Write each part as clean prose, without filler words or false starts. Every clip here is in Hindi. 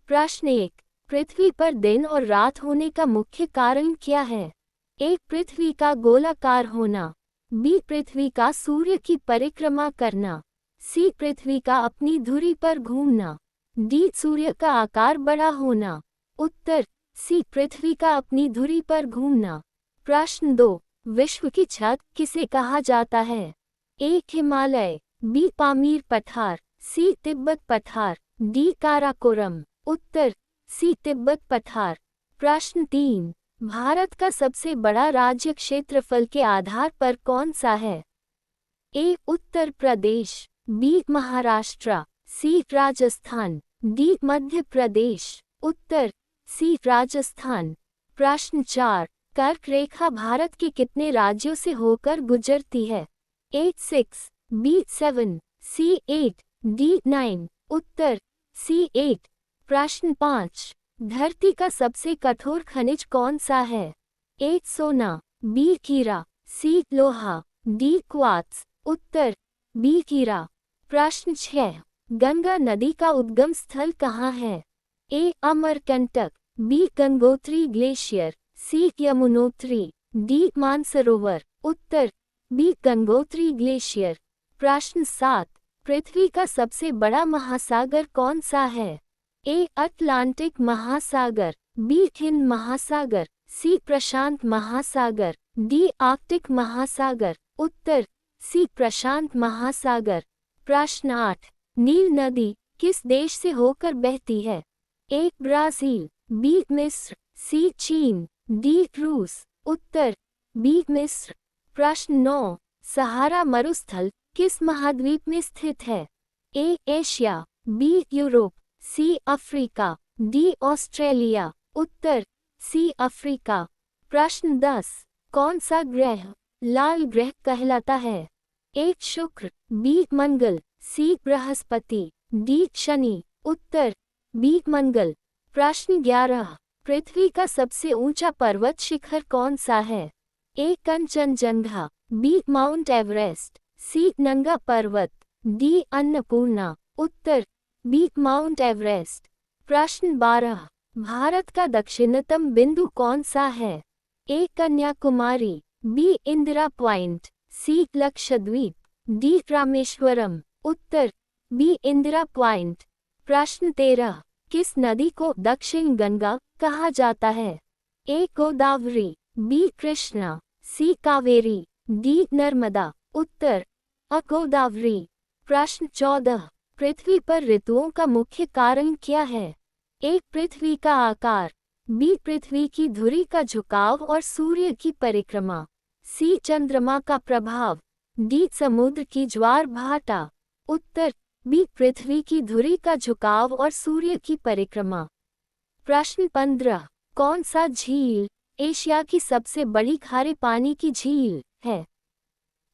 प्रश्न 1। पृथ्वी पर दिन और रात होने का मुख्य कारण क्या है? ए पृथ्वी का गोलाकार होना, बी पृथ्वी का सूर्य की परिक्रमा करना, सी पृथ्वी का अपनी धुरी पर घूमना, डी सूर्य का आकार बड़ा होना। उत्तर सी पृथ्वी का अपनी धुरी पर घूमना। प्रश्न 2। विश्व की छत किसे कहा जाता है? ए हिमालय, बी पामीर पठार, सी तिब्बत पठार, डी काराकोरम। उत्तर सी तिब्बत पठार। प्रश्न 3। भारत का सबसे बड़ा राज्य क्षेत्रफल के आधार पर कौन सा है? ए उत्तर प्रदेश, बी महाराष्ट्र, सी राजस्थान, डी मध्य प्रदेश। उत्तर सी राजस्थान। प्रश्न 4। कर्क रेखा भारत के कितने राज्यों से होकर गुजरती है? ए 6, बी 7, सी 8, डी 9। उत्तर सी 8। प्रश्न 5। धरती का सबसे कठोर खनिज कौन सा है? ए सोना, बी हीरा, सी लोहा, डी क्वार्ट्ज। उत्तर बी हीरा। प्रश्न 6। गंगा नदी का उद्गम स्थल कहाँ है? ए अमरकंटक, बी गंगोत्री ग्लेशियर, सी यमुनोत्री, डी मानसरोवर। उत्तर बी गंगोत्री ग्लेशियर। प्रश्न 7। पृथ्वी का सबसे बड़ा महासागर कौन सा है? ए अटलांटिक महासागर, बी हिंद महासागर, सी प्रशांत महासागर, डी आर्कटिक महासागर। उत्तर सी प्रशांत महासागर। प्रश्न 8। नील नदी किस देश से होकर बहती है? ए ब्राजील, बी मिस्र, सी चीन, डी रूस। उत्तर बी मिस्र। प्रश्न 9। सहारा मरुस्थल किस महाद्वीप में स्थित है? A Asia, B Europe, C Africa, D Australia. उत्तर सी अफ्रीका। प्रश्न 10। कौन सा ग्रह लाल ग्रह कहलाता है? ए शुक्र, बी मंगल, सी बृहस्पति, डी शनि। उत्तर बी मंगल। प्रश्न 11। पृथ्वी का सबसे ऊंचा पर्वत शिखर कौन सा है? ए कंचनजंगा, बी माउंट एवरेस्ट, सी नंगा पर्वत, डी अन्नपूर्णा। उत्तर बी माउंट एवरेस्ट। प्रश्न 12। भारत का दक्षिणतम बिंदु कौन सा है? ए कन्याकुमारी, बी इंदिरा पॉइंट, सी लक्षद्वीप, डी रामेश्वरम। उत्तर बी इंदिरा पॉइंट। प्रश्न 13। किस नदी को दक्षिण गंगा कहा जाता है? ए गोदावरी, बी कृष्णा, सी कावेरी, डी नर्मदा। उत्तर अ गोदावरी। प्रश्न 14। पृथ्वी पर ऋतुओं का मुख्य कारण क्या है? ए पृथ्वी का आकार, बी पृथ्वी की धुरी का झुकाव और सूर्य की परिक्रमा, सी चंद्रमा का प्रभाव, डी समुद्र की ज्वार भाटा। उत्तर बी पृथ्वी की धुरी का झुकाव और सूर्य की परिक्रमा। प्रश्न 15। कौन सा झील एशिया की सबसे बड़ी खारे पानी की झील है?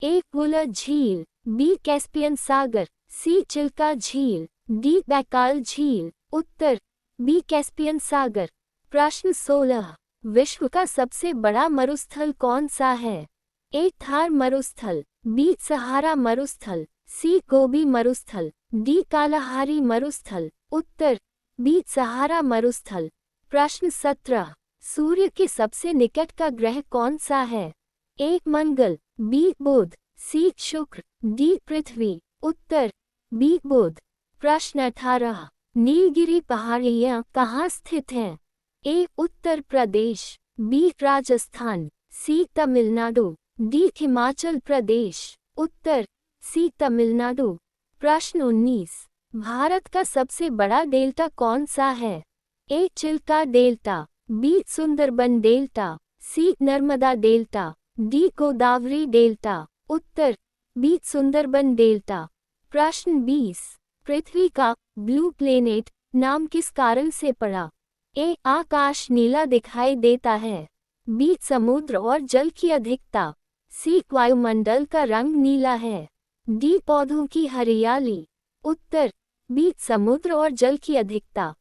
ए वुलर झील, बी कैस्पियन सागर, सी चिल्का झील, डी बैकाल झील। उत्तर बी कैस्पियन सागर। प्रश्न 16। विश्व का सबसे बड़ा मरुस्थल कौन सा है? ए थार मरुस्थल, बी सहारा मरुस्थल, सी गोबी मरुस्थल, डी कालाहारी मरुस्थल। उत्तर बी सहारा मरुस्थल। प्रश्न 17। सूर्य के सबसे निकट का ग्रह कौन सा है? ए मंगल, बी बुध, सी शुक्र, डी पृथ्वी। उत्तर बी बुध। प्रश्न 18। नीलगिरी पहाड़ियाँ कहाँ स्थित हैं? ए उत्तर प्रदेश, बी राजस्थान, सी तमिलनाडु, डी हिमाचल प्रदेश। उत्तर सी तमिलनाडु। प्रश्न 19। भारत का सबसे बड़ा डेल्टा कौन सा है? A Chilka delta, B Sundarban delta, C Narmada delta, D Godavari delta. उत्तर बी सुंदरबन डेल्टा। प्रश्न 20। पृथ्वी का ब्लू प्लेनेट नाम किस कारण से पड़ा? ए आकाश नीला दिखाई देता है, बी समुद्र और जल की अधिकता, सी वायुमंडल का रंग नीला है, डी पौधों की हरियाली। उत्तर बी समुद्र और जल की अधिकता।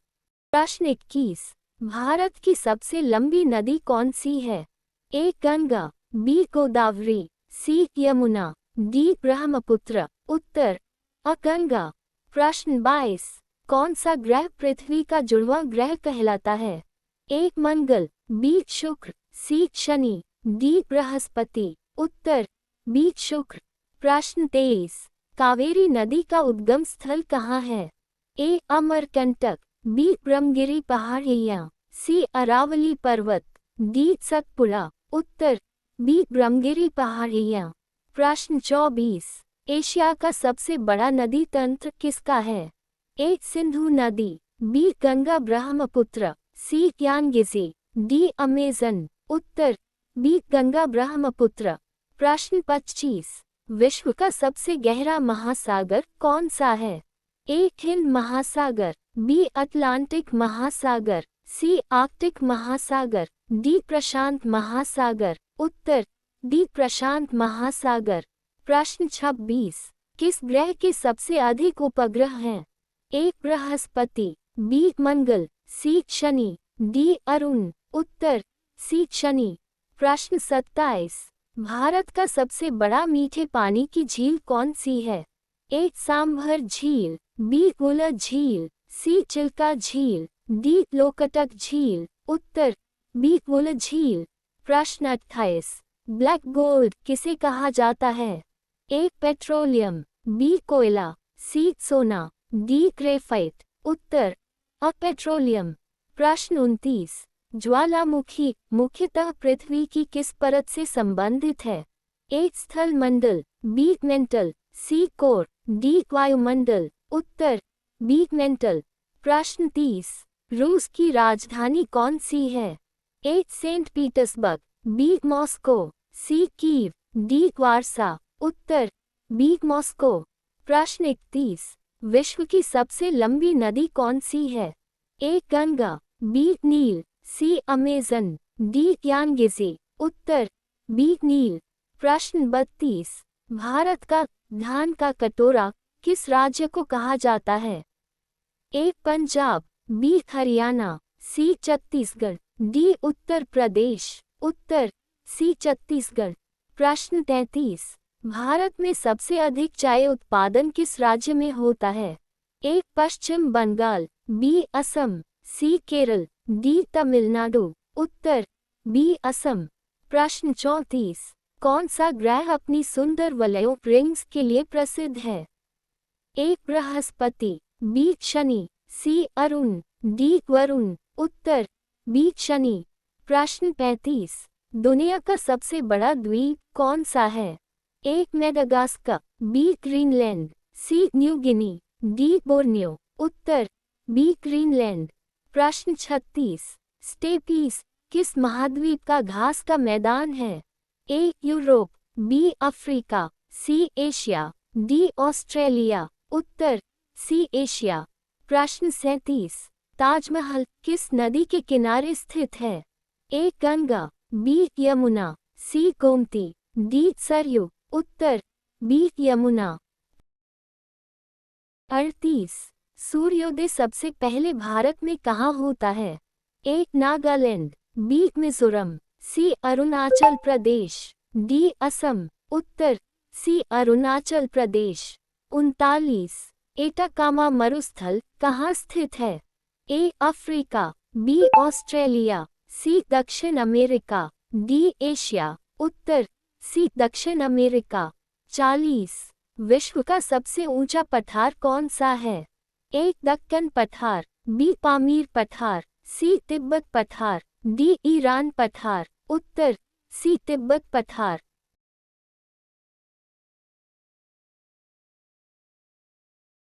प्रश्न 21। भारत की सबसे लंबी नदी कौन सी है? A Ganga, B Godavari, C Yamuna, D Brahmaputra. उत्तर अ गंगा। प्रश्न 22। कौन सा ग्रह पृथ्वी का जुड़वां ग्रह कहलाता है? ए मंगल, बी शुक्र, सी शनि, डी बृहस्पति। उत्तर बी शुक्र। प्रश्न 23। कावेरी नदी का उद्गम स्थल कहाँ है? ए अमरकंटक, बी ब्रह्मगिरी पहाड़ियाँ, सी अरावली पर्वत, डी सतपुड़ा। उत्तर बी ब्रह्मगिरी पहाड़ियाँ। प्रश्न 24। एशिया का सबसे बड़ा नदी तंत्र किसका है? ए सिंधु नदी, बी गंगा ब्रह्मपुत्र, सी यांगिजी, डी अमेजन। उत्तर बी गंगा ब्रह्मपुत्र। प्रश्न 25। विश्व का सबसे गहरा महासागर कौन सा है? ए हिंद महासागर, बी अटलांटिक महासागर, सी आर्कटिक महासागर, डी प्रशांत महासागर। उत्तर डी प्रशांत महासागर। प्रश्न 26। किस ग्रह के सबसे अधिक उपग्रह हैं? ए बृहस्पति, बी मंगल, सी शनि, डी अरुण। उत्तर सी शनि। प्रश्न 27। भारत का सबसे बड़ा मीठे पानी की झील कौन सी है? ए सांभर झील, बी गुलर झील, सी चिल्का झील, डी लोकटक झील। उत्तर बी गुलर झील। प्रश्न 28। ब्लैक गोल्ड किसे कहा जाता है? ए पेट्रोलियम, बी कोयला, सी सोना, डी ग्रेफाइट। उत्तर अ पेट्रोलियम। प्रश्न 29। ज्वालामुखी मुख्यतः पृथ्वी की किस परत से संबंधित है? ए स्थल मंडल, B mantle, C core, D वायुमंडल। उत्तर बी मेंटल। प्रश्न 30। रूस की राजधानी कौन सी है? A Saint Petersburg, B Moscow, C Kiev, D Warsaw. उत्तर बी मॉस्को। प्रश्न 31। विश्व की सबसे लंबी नदी कौन सी है? A Ganga, B Neil, C Amazon, D यांगिजी। Uttar B Neil. प्रश्न 32। भारत का धान का कटोरा किस राज्य को कहा जाता है? ए पंजाब, बी हरियाणा, सी छत्तीसगढ़, डी उत्तर प्रदेश। उत्तर सी छत्तीसगढ़। प्रश्न 33। भारत में सबसे अधिक चाय उत्पादन किस राज्य में होता है? ए पश्चिम बंगाल, बी असम, सी केरल, डी तमिलनाडु। उत्तर बी असम। प्रश्न 34। कौन सा ग्रह अपनी सुंदर वलयों रिंग्स के लिए प्रसिद्ध है? ए बृहस्पति, बी शनि, सी अरुण, डी वरुण। उत्तर बी शनि। प्रश्न 35। दुनिया का सबसे बड़ा द्वीप कौन सा है? ए मेडागास्कर, बी ग्रीनलैंड, सी न्यू गिनी, डी बोर्नियो। उत्तर बी ग्रीनलैंड। प्रश्न 36। स्टेपीज किस महाद्वीप का घास का मैदान है? A Europe, B Africa, C Asia, D Australia. उत्तर सी एशिया। प्रश्न 37। ताजमहल किस नदी के किनारे स्थित है? A Ganga, B Yamuna, C Gomti, D Saryu. उत्तर बी यमुना। 38। सूर्योदय सबसे पहले भारत में कहाँ होता है? A Nagaland, B Mizoram, C Arunachal Pradesh, D Assam. उत्तर सी अरुणाचल प्रदेश। 39। एटाकामा मरुस्थल कहाँ स्थित है? A Africa, B Australia, C दक्षिण अमेरिका, डी एशिया। उत्तर सी दक्षिण अमेरिका। 40। विश्व का सबसे ऊंचा पठार कौन सा है? ए दक्कन पठार, बी पामीर पठार, सी तिब्बत पठार, डी ईरान पठार। उत्तर सी तिब्बत पठार।